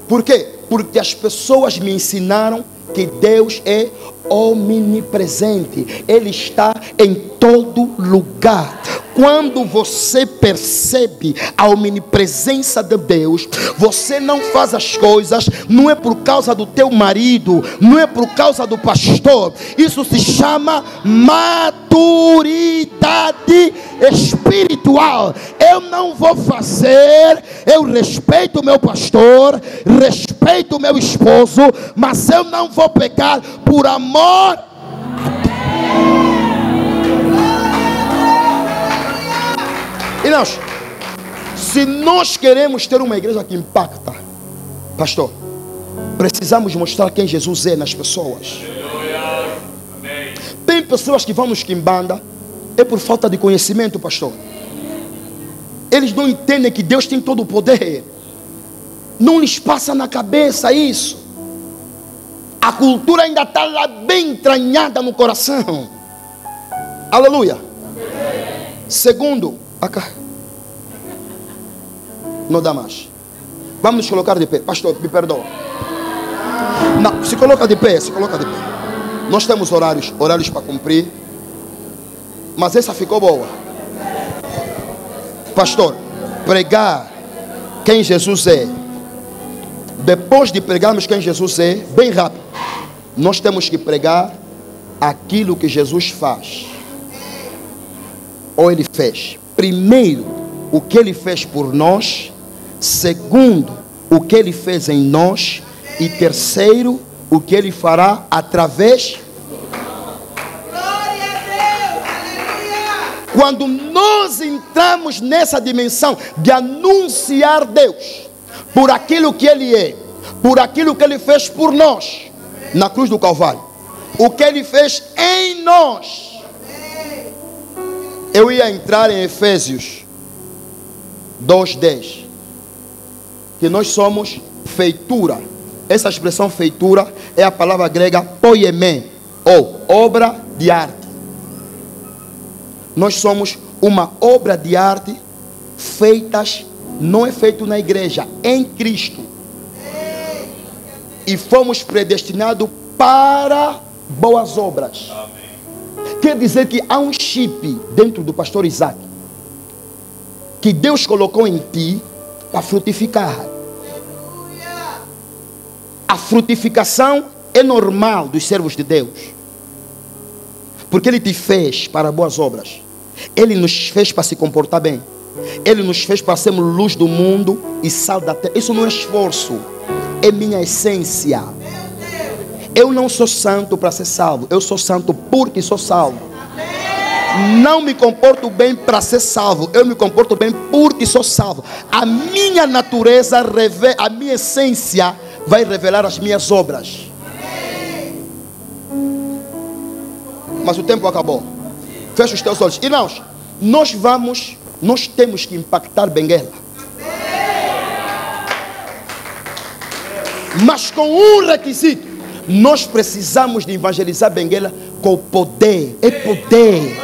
Por quê? Porque as pessoas me ensinaram que Deus é omnipresente. Ele está em todo lugar. Quando você percebe a omnipresença de Deus, você não faz as coisas, não é por causa do teu marido, não é por causa do pastor. Isso se chama maturidade espiritual. Eu não vou fazer, eu respeito o meu pastor, respeito o meu esposo, mas eu não vou pecar por amor. E nós, se nós queremos ter uma igreja que impacta, pastor, precisamos mostrar quem Jesus é nas pessoas. Tem pessoas que vão nos quimbanda, é por falta de conhecimento, pastor. Eles não entendem que Deus tem todo o poder. Não lhes passa na cabeça isso. A cultura ainda está lá bem entranhada no coração. Aleluia. Segundo, acá. Não dá mais. Vamos nos colocar de pé. Pastor, me perdoa. Não, se coloca de pé, se coloca de pé. Nós temos horários para cumprir. Mas essa ficou boa. Pastor, pregar quem Jesus é. Depois de pregarmos quem Jesus é, bem rápido, nós temos que pregar aquilo que Jesus faz. Ou Ele fez. Primeiro, o que Ele fez por nós. Segundo, o que Ele fez em nós. E terceiro, o que Ele fará através. Quando nós entramos nessa dimensão de anunciar Deus por aquilo que Ele é, por aquilo que Ele fez por nós na cruz do Calvário, o que Ele fez em nós. Eu ia entrar em Efésios 2:10, que nós somos feitura. Essa expressão feitura é a palavra grega poiemé, ou obra de arte. Nós somos uma obra de arte feitas, não é feito na igreja, em Cristo. E fomos predestinados para boas obras. Amém. Quer dizer que há um chip dentro do pastor Isaac que Deus colocou em ti para frutificar. A frutificação é normal dos servos de Deus, porque Ele te fez para boas obras. Ele nos fez para se comportar bem. Ele nos fez para sermos luz do mundo e sal da terra. Isso não é esforço, é minha essência. Eu não sou santo para ser salvo, eu sou santo porque sou salvo. Não me comporto bem para ser salvo, eu me comporto bem porque sou salvo. A minha natureza, a minha essência vai revelar as minhas obras. Mas o tempo acabou. Fecha os teus olhos. E nós temos que impactar Benguela. Mas com um requisito. Nós precisamos de evangelizar Benguela com poder. É poder.